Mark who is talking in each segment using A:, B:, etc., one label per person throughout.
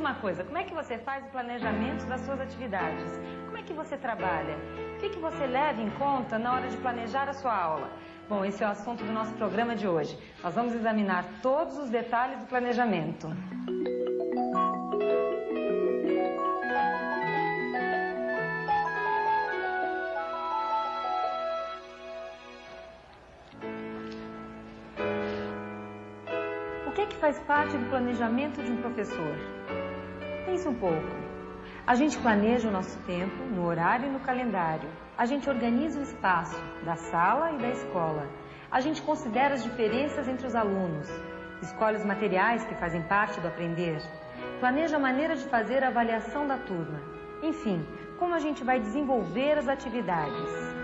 A: uma coisa, como é que você faz o planejamento das suas atividades? Como é que você trabalha? O que você leva em conta na hora de planejar a sua aula? Bom, esse é o assunto do nosso programa de hoje. Nós vamos examinar todos os detalhes do planejamento. O que faz parte do planejamento de um professor? Pense um pouco. A gente planeja o nosso tempo no horário e no calendário. A gente organiza o espaço da sala e da escola. A gente considera as diferenças entre os alunos. Escolhe os materiais que fazem parte do aprender. Planeja a maneira de fazer a avaliação da turma. Enfim, como a gente vai desenvolver as atividades.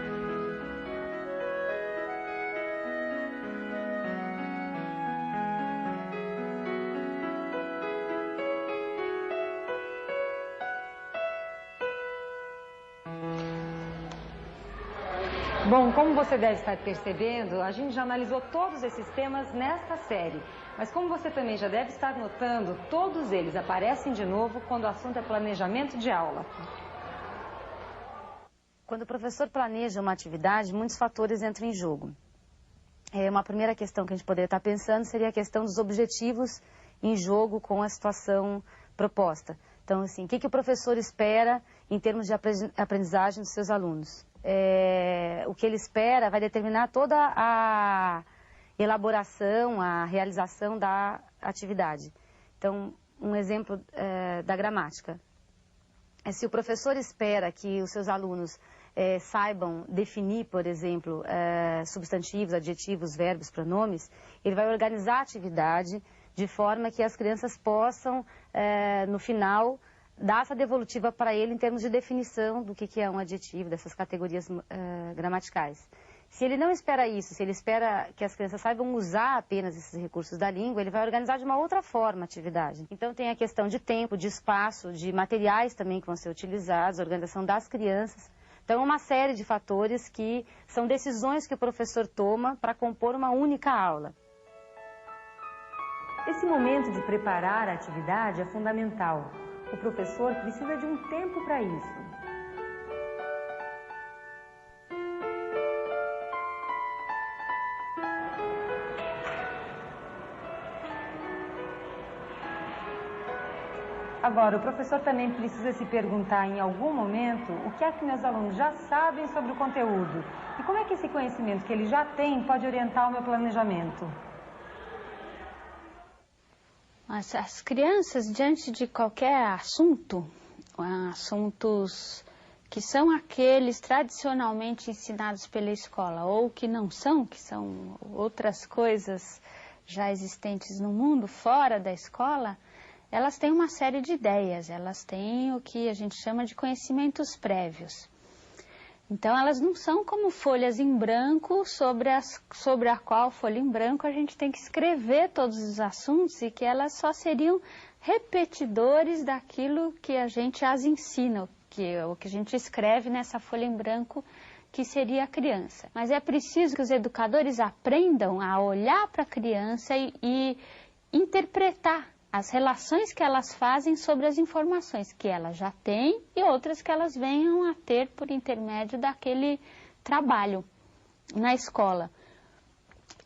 A: Bom, como você deve estar percebendo, a gente já analisou todos esses temas nesta série. Mas como você também já deve estar notando, todos eles aparecem de novo quando o assunto é planejamento de aula.
B: Quando o professor planeja uma atividade, muitos fatores entram em jogo. Uma primeira questão que a gente poderia estar pensando seria a questão dos objetivos em jogo com a situação proposta. Então, assim, o que o professor espera em termos de aprendizagem dos seus alunos? O que ele espera vai determinar toda a elaboração, a realização da atividade. Então, um exemplo da gramática. Se o professor espera que os seus alunos saibam definir, por exemplo, substantivos, adjetivos, verbos, pronomes, ele vai organizar a atividade de forma que as crianças possam, no final, dar essa devolutiva para ele em termos de definição do que é um adjetivo, dessas categorias gramaticais. Se ele não espera isso, se ele espera que as crianças saibam usar apenas esses recursos da língua, ele vai organizar de uma outra forma a atividade. Então tem a questão de tempo, de espaço, de materiais também que vão ser utilizados, a organização das crianças. Então uma série de fatores que são decisões que o professor toma para compor uma única aula.
A: Esse momento de preparar a atividade é fundamental. O professor precisa de um tempo para isso. Agora, o professor também precisa se perguntar em algum momento o que é que meus alunos já sabem sobre o conteúdo e como é que esse conhecimento que ele já tem pode orientar o meu planejamento.
C: As crianças, diante de qualquer assunto, assuntos que são aqueles tradicionalmente ensinados pela escola, ou que não são, que são outras coisas já existentes no mundo, fora da escola, elas têm uma série de ideias, elas têm o que a gente chama de conhecimentos prévios. Então, elas não são como folhas em branco, sobre a qual folha em branco a gente tem que escrever todos os assuntos e que elas só seriam repetidores daquilo que a gente as ensina, o que a gente escreve nessa folha em branco, que seria a criança. Mas é preciso que os educadores aprendam a olhar para a criança e interpretar as relações que elas fazem sobre as informações que elas já têm e outras que elas venham a ter por intermédio daquele trabalho na escola.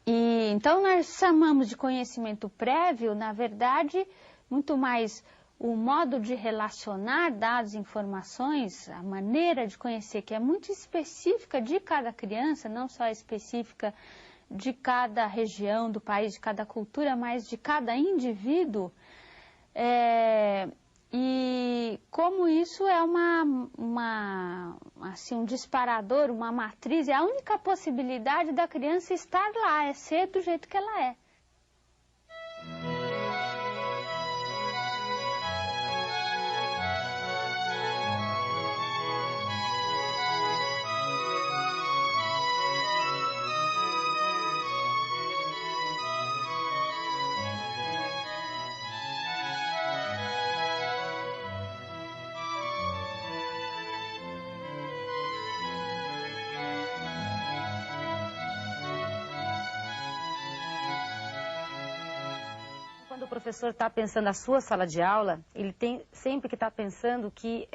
C: E então nós chamamos de conhecimento prévio, na verdade, muito mais o modo de relacionar dados e informações, a maneira de conhecer, que é muito específica de cada criança, não só específica de cada região do país, de cada cultura, mas de cada indivíduo. E como isso é assim, um disparador, uma matriz, é a única possibilidade da criança estar lá, é ser do jeito que ela é.
B: professor está pensando a sua sala de aula, ele tem sempre que estar pensando que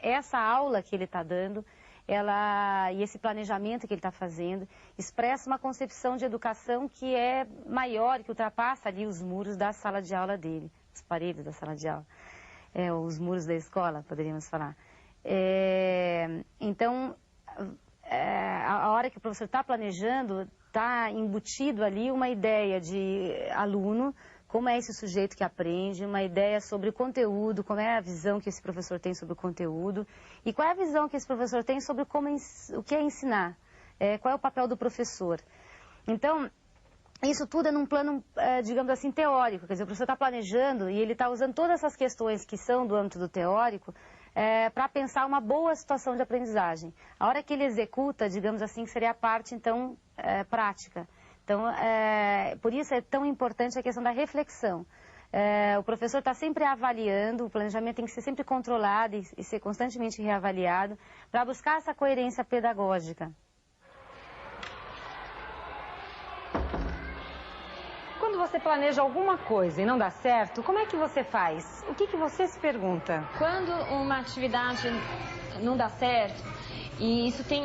B: essa aula que ele está dando, e esse planejamento que ele está fazendo, expressa uma concepção de educação que é maior, que ultrapassa ali os muros da sala de aula dele, os paredes da sala de aula, os muros da escola, poderíamos falar. Então, a hora que o professor está planejando, está embutido ali uma ideia de aluno, como é esse sujeito que aprende, uma ideia sobre o conteúdo, como é a visão que esse professor tem sobre o conteúdo e qual é a visão que esse professor tem sobre o que é ensinar, qual é o papel do professor. Então, isso tudo é num plano, digamos assim, teórico, quer dizer, o professor está planejando e ele está usando todas essas questões que são do âmbito do teórico para pensar uma boa situação de aprendizagem. A hora que ele executa, digamos assim, que seria a parte, então, prática. Então, por isso é tão importante a questão da reflexão. O professor está sempre avaliando, o planejamento tem que ser sempre controlado e ser constantemente reavaliado para buscar essa coerência pedagógica.
A: Quando você planeja alguma coisa e não dá certo, como é que você faz? O que você se pergunta?
D: Quando uma atividade não dá certo, e isso tem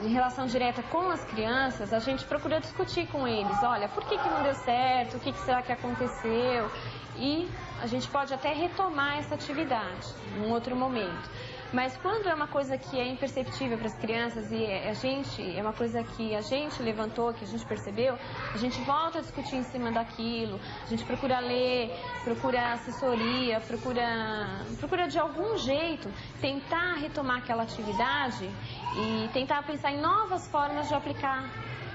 D: relação direta com as crianças, a gente procura discutir com eles. Olha, por que não deu certo? O que será que aconteceu? E a gente pode até retomar essa atividade num outro momento. Mas quando é uma coisa que é imperceptível para as crianças e é uma coisa que a gente levantou, que a gente percebeu, a gente volta a discutir em cima daquilo, a gente procura ler, procura assessoria, procura de algum jeito tentar retomar aquela atividade e tentar pensar em novas formas de aplicar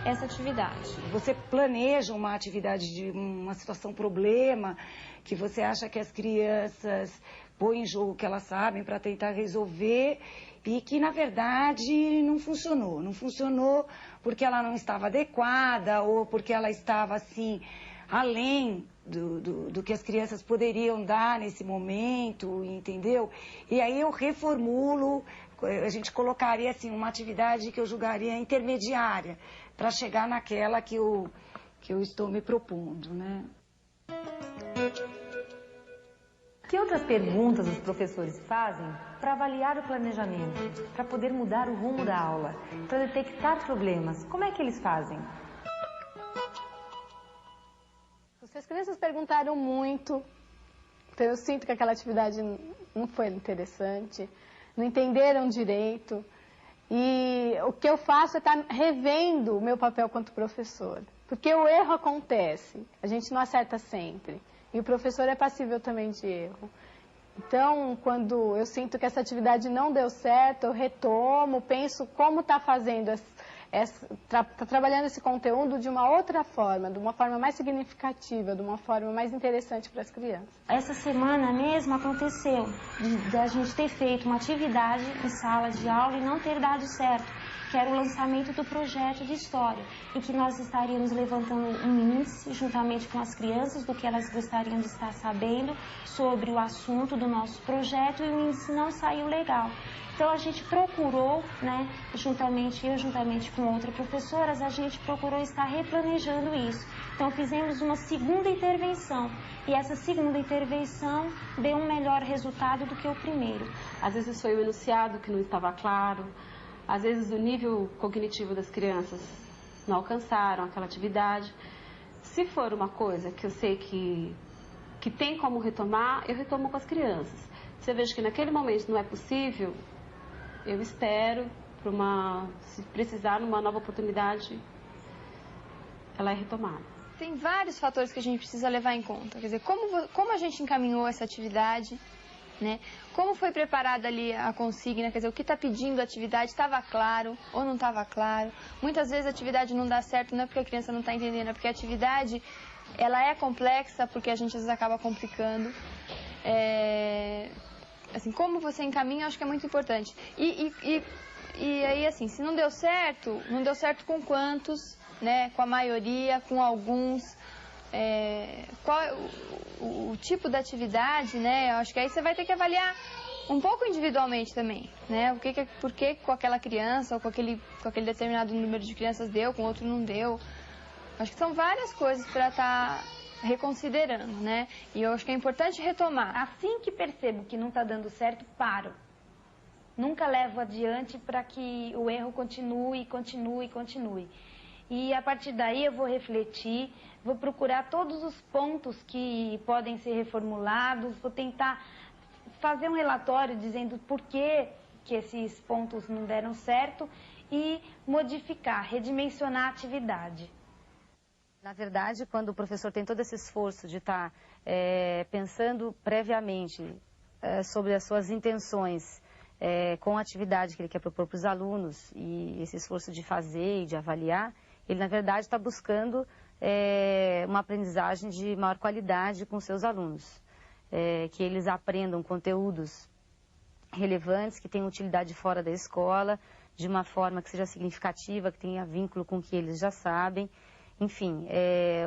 D: essa atividade.
E: Você planeja uma atividade de uma situação problema, que você acha que as crianças põem em jogo o que elas sabem para tentar resolver e que, na verdade, não funcionou. Não funcionou porque ela não estava adequada ou porque ela estava, assim, além do que as crianças poderiam dar nesse momento, entendeu? E aí eu reformulo, a gente colocaria, assim, uma atividade que eu julgaria intermediária para chegar naquela que eu estou me propondo, né?
A: Que outras perguntas os professores fazem para avaliar o planejamento, para poder mudar o rumo da aula, para detectar problemas? Como é que eles fazem?
F: As crianças perguntaram muito, então eu sinto que aquela atividade não foi interessante, não entenderam direito. E o que eu faço é estar revendo o meu papel quanto professor. Porque o erro acontece, a gente não acerta sempre. E o professor é passível também de erro. Então, quando eu sinto que essa atividade não deu certo, eu retomo, penso como está fazendo, está trabalhando esse conteúdo de uma outra forma, de uma forma mais significativa, de uma forma mais interessante para as crianças.
G: Essa semana mesmo aconteceu de a gente ter feito uma atividade em sala de aula e não ter dado certo, que era o lançamento do projeto de história, em que nós estaríamos levantando um índice, juntamente com as crianças, do que elas gostariam de estar sabendo sobre o assunto do nosso projeto, e o índice não saiu legal. Então a gente procurou, né, juntamente com outra professora, a gente procurou estar replanejando isso. Então fizemos uma segunda intervenção, e essa segunda intervenção deu um melhor resultado do que o primeiro.
H: Às vezes foi o enunciado que não estava claro, às vezes o nível cognitivo das crianças não alcançaram aquela atividade. Se for uma coisa que eu sei que tem como retomar, eu retomo com as crianças. Se eu vejo que naquele momento não é possível, eu espero se precisar, numa nova oportunidade, ela é retomada.
D: Tem vários fatores que a gente precisa levar em conta. Quer dizer, como a gente encaminhou essa atividade, né? Como foi preparada ali a consigna, quer dizer, o que está pedindo a atividade, estava claro ou não estava claro. Muitas vezes a atividade não dá certo, não é porque a criança não está entendendo, é porque a atividade ela é complexa, porque a gente às vezes acaba complicando. Assim, como você encaminha, eu acho que é muito importante. E aí, assim, se não deu certo com quantos, né? Com a maioria, com alguns. Qual é o tipo da atividade, né? Eu acho que aí você vai ter que avaliar um pouco individualmente também, né? Por que com aquela criança ou com aquele determinado número de crianças deu, com outro não deu. Acho que são várias coisas para estar reconsiderando, né? E eu acho que é importante retomar.
G: Assim que percebo que não está dando certo, paro. Nunca levo adiante para que o erro continue. E a partir daí eu vou refletir, vou procurar todos os pontos que podem ser reformulados, vou tentar fazer um relatório dizendo por que esses pontos não deram certo e modificar, redimensionar a atividade.
B: Na verdade, quando o professor tem todo esse esforço de estar pensando previamente sobre as suas intenções com a atividade que ele quer propor para os alunos e esse esforço de fazer e de avaliar, ele na verdade está buscando uma aprendizagem de maior qualidade com seus alunos, que eles aprendam conteúdos relevantes, que tenham utilidade fora da escola, de uma forma que seja significativa, que tenha vínculo com o que eles já sabem. Enfim,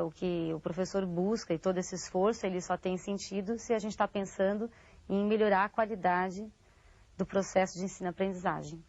B: o que o professor busca e todo esse esforço, ele só tem sentido se a gente está pensando em melhorar a qualidade do processo de ensino-aprendizagem.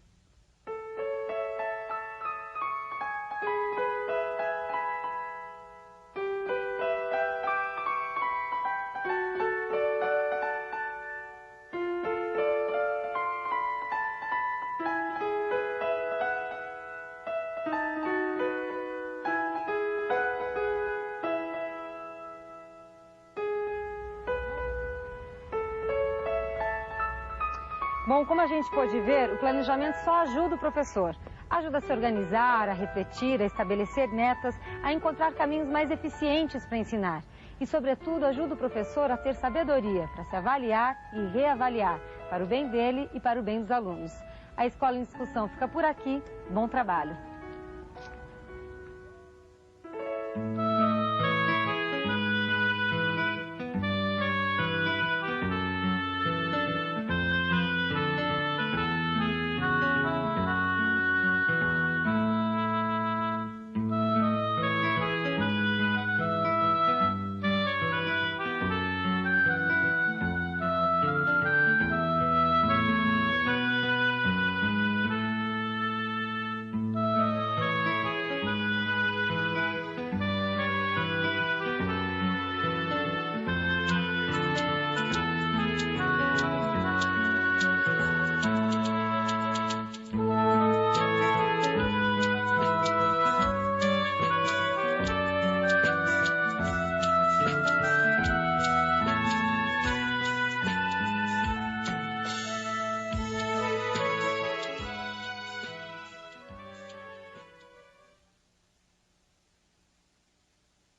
A: Bom, como a gente pôde ver, o planejamento só ajuda o professor. Ajuda a se organizar, a refletir, a estabelecer metas, a encontrar caminhos mais eficientes para ensinar. E, sobretudo, ajuda o professor a ter sabedoria para se avaliar e reavaliar, para o bem dele e para o bem dos alunos. A Escola em Discussão fica por aqui. Bom trabalho!